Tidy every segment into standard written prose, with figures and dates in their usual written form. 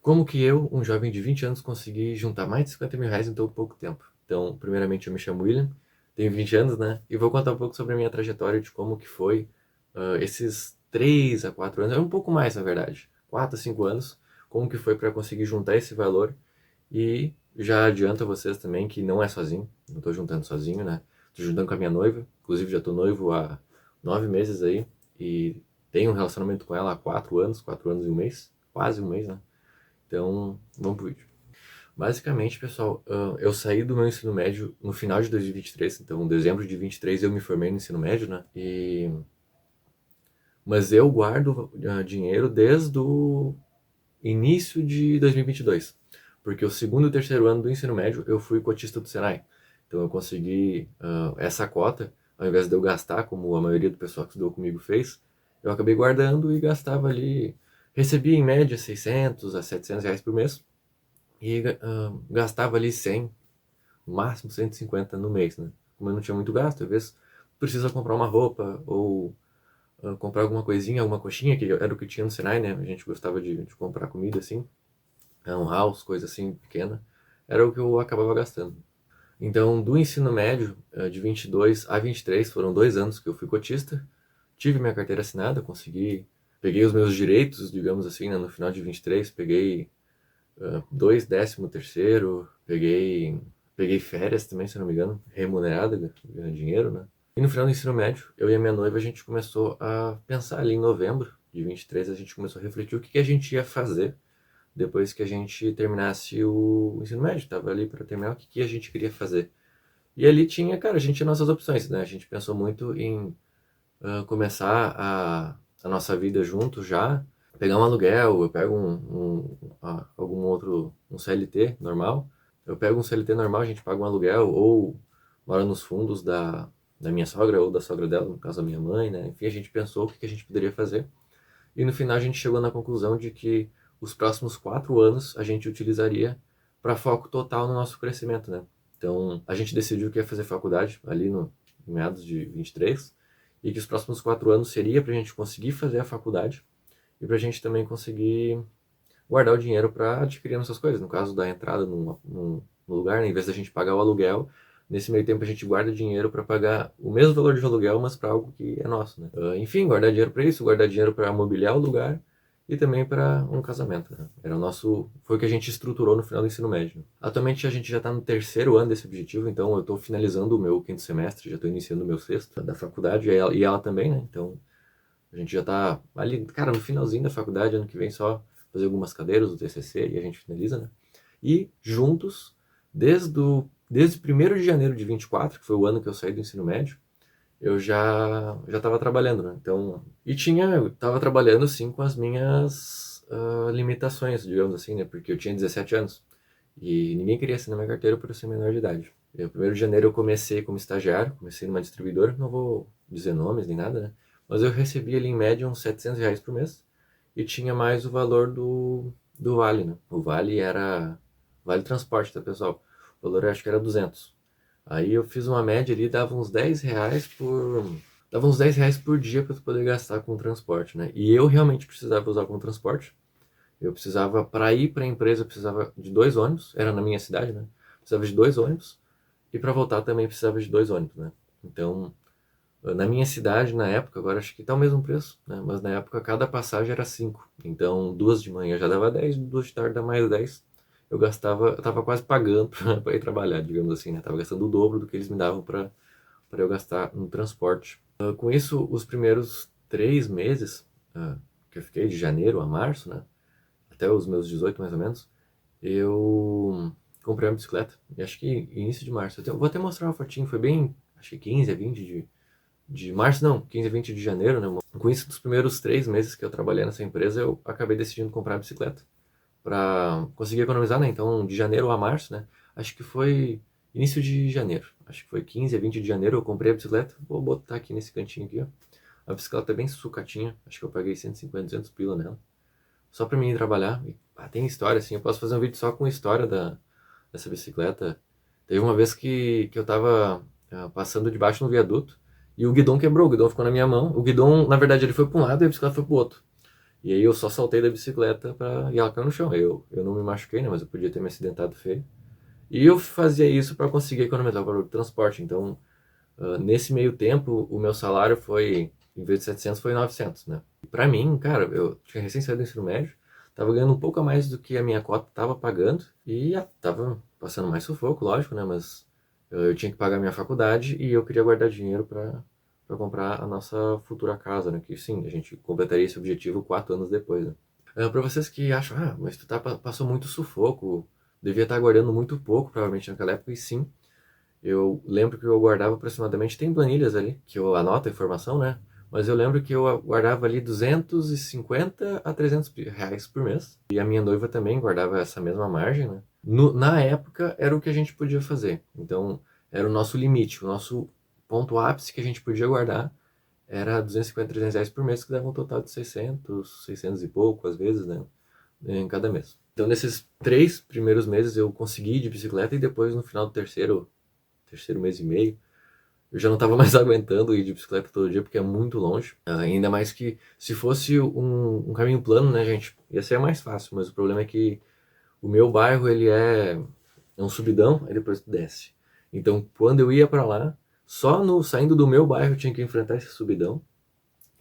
Como que eu, um jovem de 20 anos, consegui juntar mais de 50 mil reais em tão pouco tempo? Então, primeiramente, eu me chamo William, tenho 20 anos, né? E vou contar um pouco sobre a minha trajetória, de como que foi esses 3 a 4 anos, é um pouco mais, na verdade, 4 a 5 anos, como que foi para conseguir juntar esse valor. E já adianto a vocês também que não é sozinho, não tô juntando sozinho, né? Tô juntando com a minha noiva, inclusive já tô noivo há 9 meses aí, e tenho um relacionamento com ela há 4 anos e um mês, quase um mês, né? Então, vamos pro vídeo. Basicamente, pessoal, eu saí do meu ensino médio no final de 2023, então em dezembro de 23 eu me formei no ensino médio, né? Mas eu guardo dinheiro desde o início de 2022, porque o segundo e o terceiro ano do ensino médio eu fui cotista do Senai. Então eu consegui essa cota, ao invés de eu gastar, como a maioria do pessoal que estudou comigo fez, eu acabei guardando e gastava ali, recebia em média 600 a 700 reais por mês, e gastava ali 100, no máximo 150 no mês, né? Como eu não tinha muito gasto, às vezes precisa comprar uma roupa ou comprar alguma coisinha, alguma coxinha, que era o que tinha no Senai, né? A gente gostava de comprar comida assim, um house, coisa assim pequena, era o que eu acabava gastando. Então, do ensino médio, de 22 a 23, foram 2 anos que eu fui cotista, tive minha carteira assinada, consegui, peguei os meus direitos, digamos assim, né, no final de 23, peguei 2/13º, peguei férias também, se não me engano, remunerada, ganhando dinheiro, né? E no final do ensino médio, eu e a minha noiva, a gente começou a pensar ali em novembro de 23, a gente começou a refletir o que que a gente ia fazer depois que a gente terminasse o ensino médio, tava ali para terminar, o que que a gente queria fazer. E ali tinha, cara, a gente tinha nossas opções, né? A gente pensou muito em começar a nossa vida juntos já, pegar um aluguel, eu pego algum outro, um CLT normal, eu pego um CLT normal, a gente paga um aluguel, ou mora nos fundos da minha sogra ou da sogra dela, no caso da minha mãe, né? Enfim, a gente pensou o que a gente poderia fazer, e no final a gente chegou na conclusão de que os próximos 4 anos a gente utilizaria para foco total no nosso crescimento, né? Então, a gente decidiu que ia fazer faculdade ali no em meados de 23, e que os próximos 4 anos seria para a gente conseguir fazer a faculdade e para a gente também conseguir guardar o dinheiro para adquirir nossas coisas. No caso da entrada no lugar, né? Em vez da gente pagar o aluguel, nesse meio tempo a gente guarda dinheiro para pagar o mesmo valor de aluguel, mas para algo que é nosso, né? Enfim, guardar dinheiro para isso, guardar dinheiro para mobiliar o lugar e também para um casamento, né? Era o nosso, foi o que a gente estruturou no final do ensino médio. Atualmente a gente já está no terceiro ano desse objetivo, então eu estou finalizando o meu quinto semestre, já estou iniciando o meu sexto da faculdade, e ela também, né? Então a gente já está ali, cara, no finalzinho da faculdade, ano que vem só fazer algumas cadeiras do TCC e a gente finaliza, né? E juntos, desde 1º de janeiro de 24, que foi o ano que eu saí do ensino médio, eu já estava trabalhando, né? Então, eu estava trabalhando sim com as minhas limitações, digamos assim, né? Porque eu tinha 17 anos e ninguém queria assinar minha carteira por eu ser menor de idade. Eu, 1º de janeiro eu comecei como estagiário, comecei numa distribuidora, não vou dizer nomes nem nada, né? Mas eu recebia ali em média uns 700 reais por mês e tinha mais o valor do vale, né? O vale era vale transporte, tá, pessoal? O valor eu acho que era 200. Aí eu fiz uma média ali, dava uns 10 reais por dia para tu poder gastar com transporte, né? E eu realmente precisava usar como transporte. Eu precisava, para ir para a empresa, eu precisava de 2 ônibus, era na minha cidade, né? Precisava de 2 ônibus, e para voltar também precisava de 2 ônibus, né? Então, na minha cidade, na época, agora acho que tá o mesmo preço, né? Mas na época cada passagem era 5. Então, 2 de manhã já dava 10, 2 de tarde dá mais 10. Eu tava quase pagando para ir trabalhar, digamos assim, né? Tava gastando o dobro do que eles me davam para eu gastar no transporte. Com isso, os primeiros 3 meses que eu fiquei, de janeiro a março, né? Até os meus 18 mais ou menos, eu comprei uma bicicleta. E acho que início de março. Vou até mostrar uma fotinho, foi bem, acho que 15 a 20 de março, não, 15 a 20 de janeiro, né? Com isso, dos primeiros 3 meses que eu trabalhei nessa empresa, eu acabei decidindo comprar a bicicleta para conseguir economizar, né? Então, de janeiro a março, né? Acho que foi início de janeiro. Acho que foi 15 a 20 de janeiro, eu comprei a bicicleta. Vou botar aqui nesse cantinho aqui, ó. A bicicleta é bem sucatinha, acho que eu paguei 150, 200 pila nela. Só pra mim ir trabalhar. E, tem história, assim, eu posso fazer um vídeo só com a história dessa bicicleta. Teve uma vez que eu tava passando debaixo de um viaduto e o guidão quebrou, o guidão ficou na minha mão. O guidão, na verdade, ele foi para um lado e a bicicleta foi pro outro. E aí eu só saltei da bicicleta e ela caiu no chão. Eu não me machuquei, né? Mas eu podia ter me acidentado feio. E eu fazia isso para conseguir economizar o valor do transporte. Então, nesse meio tempo, o meu salário foi, em vez de 700, foi 900, né? Para mim, cara, eu tinha recém saído do ensino médio, tava ganhando um pouco a mais do que a minha cota tava pagando e tava passando mais sufoco, lógico, né? Mas eu tinha que pagar minha faculdade e eu queria guardar dinheiro para comprar a nossa futura casa, né? Que sim, a gente completaria esse objetivo 4 anos depois, né? Para vocês que acham, mas tu passou muito sufoco, devia estar guardando muito pouco, provavelmente naquela época, e sim, eu lembro que eu guardava aproximadamente, tem planilhas ali, que eu anoto a informação, né? Mas eu lembro que eu guardava ali 250 a 300 reais por mês. E a minha noiva também guardava essa mesma margem, né? Na época era o que a gente podia fazer. Então era o nosso limite, o nosso ponto ápice que a gente podia guardar era 250, 300 reais por mês, que dava um total de 600 e pouco, às vezes, né? Em cada mês. Então nesses 3 primeiros meses eu consegui ir de bicicleta e depois no final do terceiro mês e meio, eu já não estava mais aguentando ir de bicicleta todo dia, porque é muito longe. Ainda mais que se fosse um caminho plano, né, gente, ia ser mais fácil, mas o problema é que o meu bairro, ele é um subidão, aí depois tu desce. Então, quando eu ia para lá, só no saindo do meu bairro eu tinha que enfrentar esse subidão,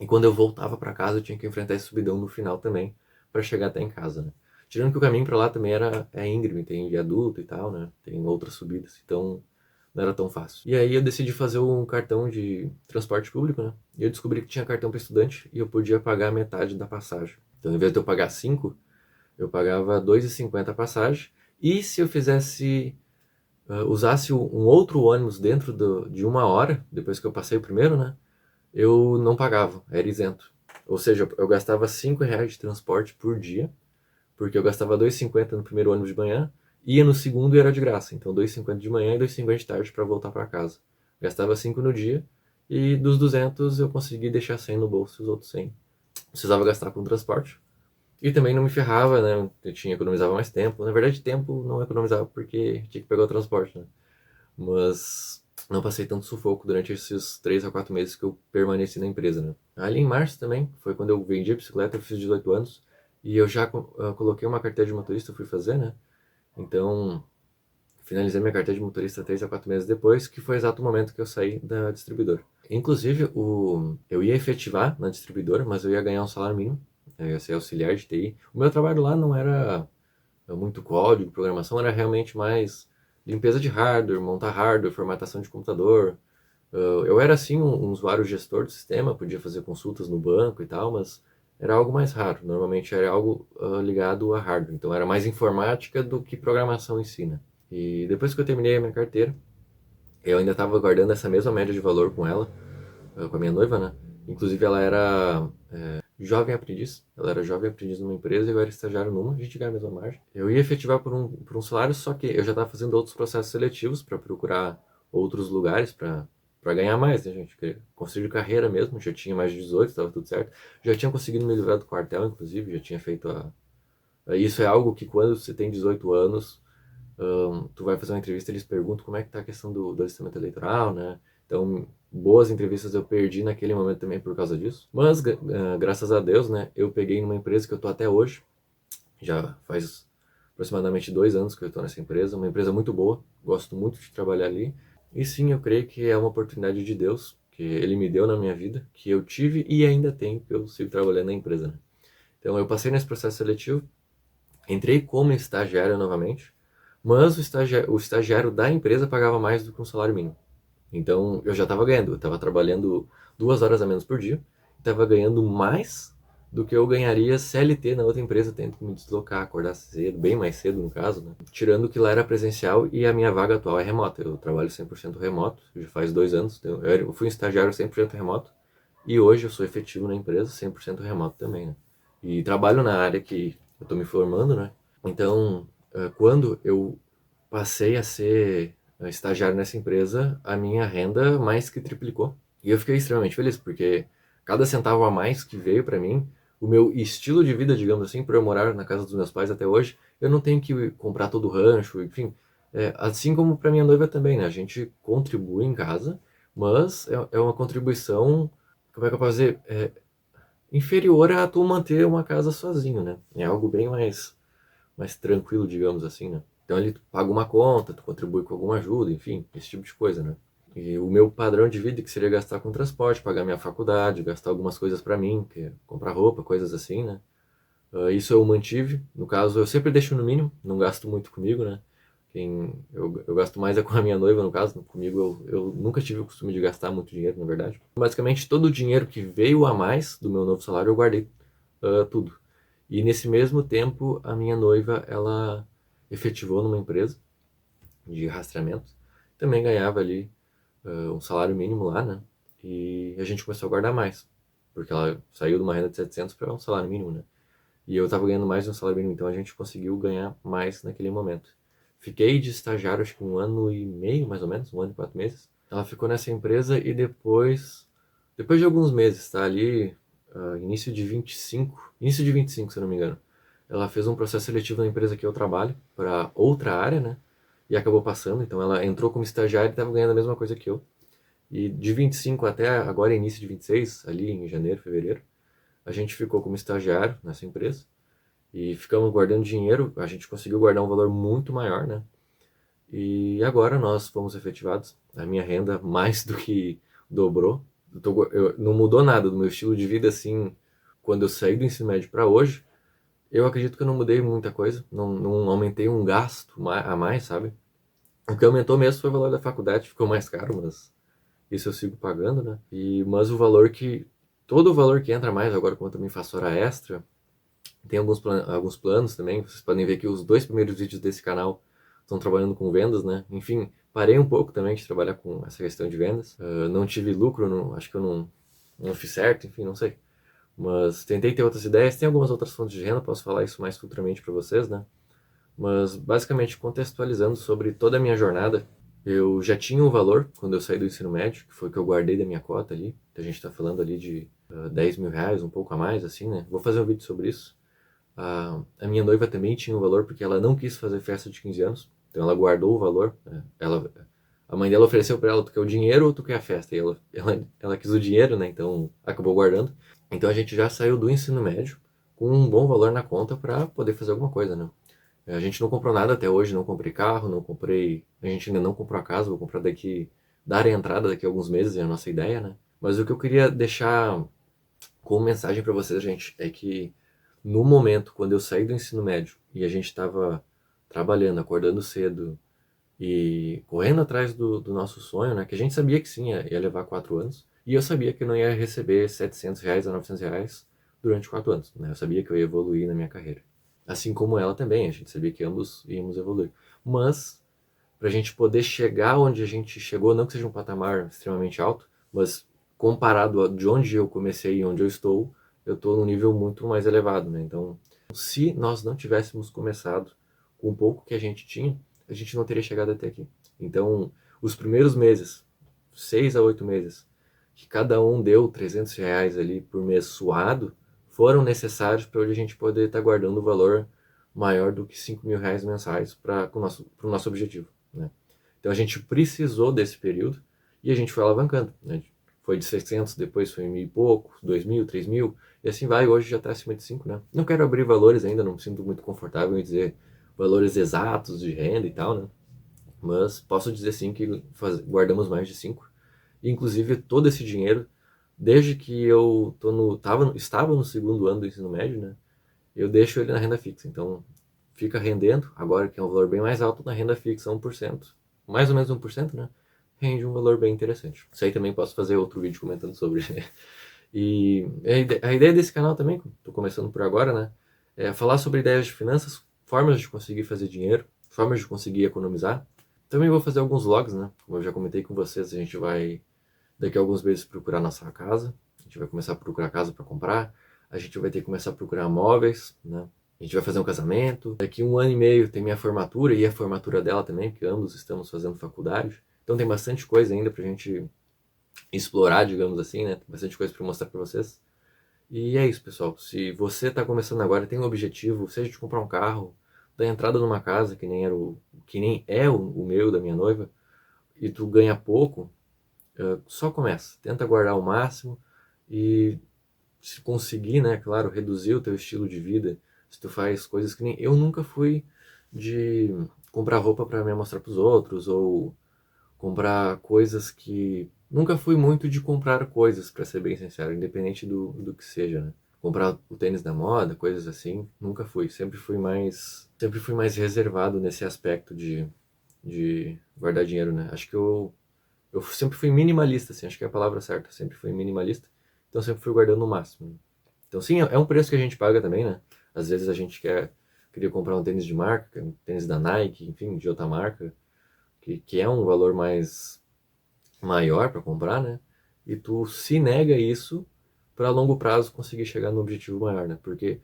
e quando eu voltava para casa eu tinha que enfrentar esse subidão no final também, para chegar até em casa, né? Tirando que o caminho para lá também é íngreme, tem viaduto e tal, né? Tem outras subidas, então não era tão fácil. E aí eu decidi fazer um cartão de transporte público, né? E eu descobri que tinha cartão para estudante e eu podia pagar metade da passagem. Então, em vez de eu pagar 5, eu pagava 2,50 a passagem. E se eu usasse um outro ônibus dentro de 1 hora, depois que eu passei o primeiro, né? Eu não pagava, era isento. Ou seja, eu gastava 5 reais de transporte por dia, porque eu gastava 2,50 no primeiro ônibus de manhã, ia no segundo e era de graça. Então 2,50 de manhã e 2,50 de tarde para voltar para casa. Gastava 5 no dia e dos 200 eu consegui deixar 100 no bolso e os outros 100 precisava gastar com transporte. E também não me ferrava, né? Economizava mais tempo. Na verdade, tempo não economizava porque tinha que pegar o transporte, né? Mas não passei tanto sufoco durante esses 3 a 4 meses que eu permaneci na empresa, né? Ali em março também, foi quando eu vendi a bicicleta, eu fiz 18 anos, e eu já coloquei uma carteira de motorista, fui fazer, né? Então, finalizei minha carteira de motorista 3 a 4 meses depois, que foi o exato momento que eu saí da distribuidora. Inclusive, eu ia efetivar na distribuidora, mas eu ia ganhar um salário mínimo, eu ia ser auxiliar de TI. O meu trabalho lá não era muito código, programação, era realmente mais limpeza de hardware, montar hardware, formatação de computador. Eu era assim um usuário gestor do sistema, podia fazer consultas no banco e tal, mas era algo mais raro. Normalmente era algo ligado a hardware, então era mais informática do que programação em si, né? E depois que eu terminei a minha carteira, eu ainda estava guardando essa mesma média de valor com ela, com a minha noiva, né? Inclusive ela era jovem aprendiz, ela era jovem aprendiz numa empresa e eu era estagiário numa, a gente ganha a mesma margem. Eu ia efetivar por um salário, só que eu já estava fazendo outros processos seletivos para procurar outros lugares para ganhar mais, né, gente? Construir carreira mesmo, já tinha mais de 18, estava tudo certo. Já tinha conseguido me livrar do quartel, inclusive, já tinha feito Isso é algo que quando você tem 18 anos, tu vai fazer uma entrevista, eles perguntam como é que tá a questão do alistamento eleitoral, né? Então, boas entrevistas eu perdi naquele momento também por causa disso. Mas, graças a Deus, né, eu peguei numa empresa que eu tô até hoje. Já faz aproximadamente 2 anos que eu tô nessa empresa. Uma empresa muito boa, gosto muito de trabalhar ali. E sim, eu creio que é uma oportunidade de Deus, que Ele me deu na minha vida, que eu tive e ainda tenho, que eu sigo trabalhando na empresa, né? Então, eu passei nesse processo seletivo, entrei como estagiário novamente, mas o estagiário da empresa pagava mais do que um salário mínimo. Então eu já estava ganhando, eu estava trabalhando 2 horas a menos por dia, estava ganhando mais do que eu ganharia CLT na outra empresa, tendo que me deslocar, acordar cedo, bem mais cedo no caso, né? Tirando que lá era presencial e a minha vaga atual é remota. Eu trabalho 100% remoto, já faz 2 anos. Então, eu fui um estagiário 100% remoto e hoje eu sou efetivo na empresa 100% remoto também, né? E trabalho na área que eu estou me formando, né? Então, quando eu passei a ser estagiário nessa empresa, a minha renda mais que triplicou. E eu fiquei extremamente feliz, porque cada centavo a mais que veio para mim, o meu estilo de vida, digamos assim, por eu morar na casa dos meus pais até hoje, eu não tenho que comprar todo o rancho, enfim. Assim como para minha noiva também, né? A gente contribui em casa, mas é uma contribuição, como é que eu posso dizer? inferior a tu manter uma casa sozinho, né? É algo bem mais tranquilo, digamos assim, né? Então ali tu paga uma conta, tu contribui com alguma ajuda, enfim, esse tipo de coisa, né? E o meu padrão de vida, que seria gastar com transporte, pagar minha faculdade, gastar algumas coisas para mim, que é comprar roupa, coisas assim, né? Isso eu mantive. No caso, eu sempre deixo no mínimo, não gasto muito comigo, né? Eu gasto mais é com a minha noiva, no caso. Comigo eu nunca tive o costume de gastar muito dinheiro, na verdade. Basicamente, todo o dinheiro que veio a mais do meu novo salário eu guardei tudo. E nesse mesmo tempo, a minha noiva, ela efetivou numa empresa de rastreamento. Também ganhava ali um salário mínimo lá, né? E a gente começou a guardar mais. Porque ela saiu de uma renda de 700 para um salário mínimo, né? E eu estava ganhando mais de um salário mínimo, então a gente conseguiu ganhar mais naquele momento. Fiquei de estagiário, acho que 1 ano e meio, mais ou menos, 1 ano e 4 meses. Ela ficou nessa empresa e depois de alguns meses, tá ali, início de 25, se eu não me engano, ela fez um processo seletivo na empresa que eu trabalho, para outra área, né? E acabou passando, então ela entrou como estagiária e estava ganhando a mesma coisa que eu. E de 25 até agora, início de 26, ali em janeiro, fevereiro, a gente ficou como estagiário nessa empresa e ficamos guardando dinheiro. A gente conseguiu guardar um valor muito maior, né? E agora nós fomos efetivados. A minha renda mais do que dobrou. Não mudou nada do meu estilo de vida assim quando eu saí do ensino médio para hoje. Eu acredito que eu não mudei muita coisa, não aumentei um gasto a mais, sabe? O que aumentou mesmo foi o valor da faculdade, ficou mais caro, mas isso eu sigo pagando, né? Mas todo o valor que entra mais agora, como eu também faço hora extra, tem alguns planos também. Vocês podem ver que os dois primeiros vídeos desse canal estão trabalhando com vendas, né? Enfim, parei um pouco também de trabalhar com essa questão de vendas. Não tive lucro, acho que eu não fiz certo, enfim, não sei. Mas tentei ter outras ideias. Tem algumas outras fontes de renda, posso falar isso mais futuramente para vocês, né? Mas basicamente contextualizando sobre toda a minha jornada, eu já tinha um valor quando eu saí do ensino médio, que foi o que eu guardei da minha cota ali. A gente está falando ali de 10 mil reais, um pouco a mais, assim, né? Vou fazer um vídeo sobre isso. A minha noiva também tinha um valor porque ela não quis fazer festa de 15 anos, então ela guardou o valor. A mãe dela ofereceu para ela: tu quer o dinheiro ou tu quer a festa? E ela quis o dinheiro, né? Então acabou guardando. Então a gente já saiu do ensino médio com um bom valor na conta para poder fazer alguma coisa, né? A gente não comprou nada até hoje, não comprei carro, não comprei. A gente ainda não comprou a casa, vou comprar dar a entrada daqui a alguns meses, é a nossa ideia, né? Mas o que eu queria deixar como mensagem para vocês, gente, é que no momento, quando eu saí do ensino médio e a gente estava trabalhando, acordando cedo e correndo atrás do nosso sonho, né? Que a gente sabia que sim, ia levar 4 anos. E eu sabia que eu não ia receber 700 reais a 900 reais durante 4 anos, né? Eu sabia que eu ia evoluir na minha carreira. Assim como ela também, a gente sabia que ambos íamos evoluir. Mas, para a gente poder chegar onde a gente chegou, não que seja um patamar extremamente alto, mas comparado de onde eu comecei e onde eu estou num nível muito mais elevado, né? Então, se nós não tivéssemos começado com o pouco que a gente tinha, a gente não teria chegado até aqui. Então, os primeiros meses, 6 a 8 meses, que cada um deu 300 reais ali por mês suado, foram necessários para a gente poder estar guardando o valor maior do que 5 mil reais mensais para o nosso objetivo, né? Então a gente precisou desse período e a gente foi alavancando, né? Foi de 600, depois foi 1.000 e pouco, 2.000, 3.000, e assim vai. Hoje já está acima de 5, né? Não quero abrir valores ainda, não me sinto muito confortável em dizer valores exatos de renda e tal, né? Mas posso dizer sim que guardamos mais de 5. Inclusive todo esse dinheiro, desde que eu estava no segundo ano do ensino médio, né? Eu deixo ele na renda fixa. Então fica rendendo, agora que é um valor bem mais alto, na renda fixa 1%, mais ou menos 1%, né? Rende um valor bem interessante. Isso aí também posso fazer outro vídeo comentando sobre. E a ideia desse canal também, estou começando por agora, né? É falar sobre ideias de finanças, formas de conseguir fazer dinheiro, formas de conseguir economizar. Também vou fazer alguns vlogs, né? Como eu já comentei com vocês, a gente vai daqui a alguns meses procurar nossa casa. A gente vai começar a procurar casa para comprar. A gente vai ter que começar a procurar móveis, né? A gente vai fazer um casamento. Daqui 1 ano e meio tem minha formatura e a formatura dela também, porque ambos estamos fazendo faculdade. Então tem bastante coisa ainda pra gente explorar, digamos assim, né? Tem bastante coisa para mostrar para vocês. E é isso, pessoal. Se você está começando agora, tem um objetivo, seja de comprar um carro, da entrada numa casa, que nem é o meu, da minha noiva, e tu ganha pouco, só começa. Tenta guardar o máximo e se conseguir, né, claro, reduzir o teu estilo de vida, se tu faz coisas que nem... Eu nunca fui de comprar roupa para me mostrar para os outros, ou comprar coisas que... Nunca fui muito de comprar coisas, para ser bem sincero, independente do que seja, né? Comprar o tênis da moda, coisas assim, nunca fui. Sempre fui mais reservado nesse aspecto de guardar dinheiro, né? Acho que eu sempre fui minimalista, assim, acho que é a palavra certa. Sempre fui minimalista, então sempre fui guardando o máximo, né? Então sim, é um preço que a gente paga também, né? Às vezes a gente queria comprar um tênis de marca, um tênis da Nike, enfim, de outra marca, que é um valor mais maior para comprar, né? E tu se nega isso para a longo prazo conseguir chegar no objetivo maior, né? Porque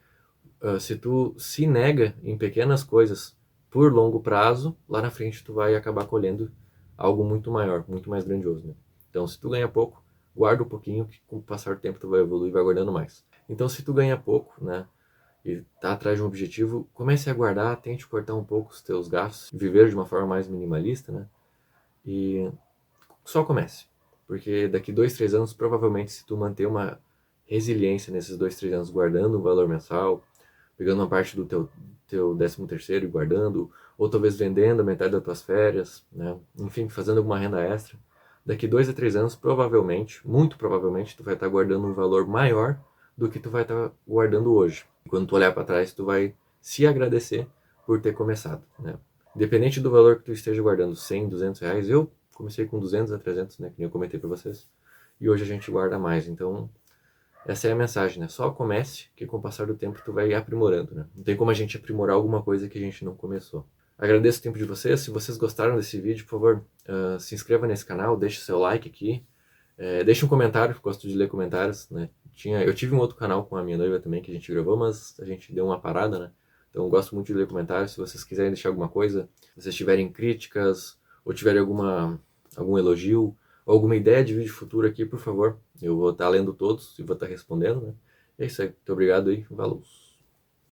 se tu se nega em pequenas coisas por longo prazo, lá na frente tu vai acabar colhendo algo muito maior, muito mais grandioso, né? Então, se tu ganha pouco, guarda um pouquinho, que com o passar do tempo tu vai evoluir e vai guardando mais. Então, se tu ganha pouco, né, e tá atrás de um objetivo, comece a guardar, tente cortar um pouco os teus gastos, viver de uma forma mais minimalista, né? E só comece. Porque daqui 2, 3 anos, provavelmente, se tu manter uma resiliência nesses 2, 3 anos, guardando um valor mensal, pegando uma parte do teu 13º e guardando, ou talvez vendendo a metade das tuas férias, né? Enfim, fazendo alguma renda extra, daqui 2 a 3 anos, provavelmente, muito provavelmente, tu vai estar guardando um valor maior do que tu vai estar guardando hoje. E quando tu olhar para trás, tu vai se agradecer por ter começado, né? Independente do valor que tu esteja guardando, 100, R$ 200, eu comecei com 200 a 300, né, que nem eu comentei para vocês, e hoje a gente guarda mais, então essa é a mensagem, né? Só comece, que com o passar do tempo tu vai aprimorando, né? Não tem como a gente aprimorar alguma coisa que a gente não começou. Agradeço o tempo de vocês. Se vocês gostaram desse vídeo, por favor, se inscreva nesse canal, deixe seu like aqui, deixe um comentário, gosto de ler comentários, né? Eu tive um outro canal com a minha noiva também que a gente gravou, mas a gente deu uma parada, né? Então eu gosto muito de ler comentários. Se vocês quiserem deixar alguma coisa, se vocês tiverem críticas ou tiverem algum elogio, alguma ideia de vídeo futuro aqui, por favor, eu vou estar lendo todos e vou estar respondendo, né? É isso aí, muito obrigado e valeu!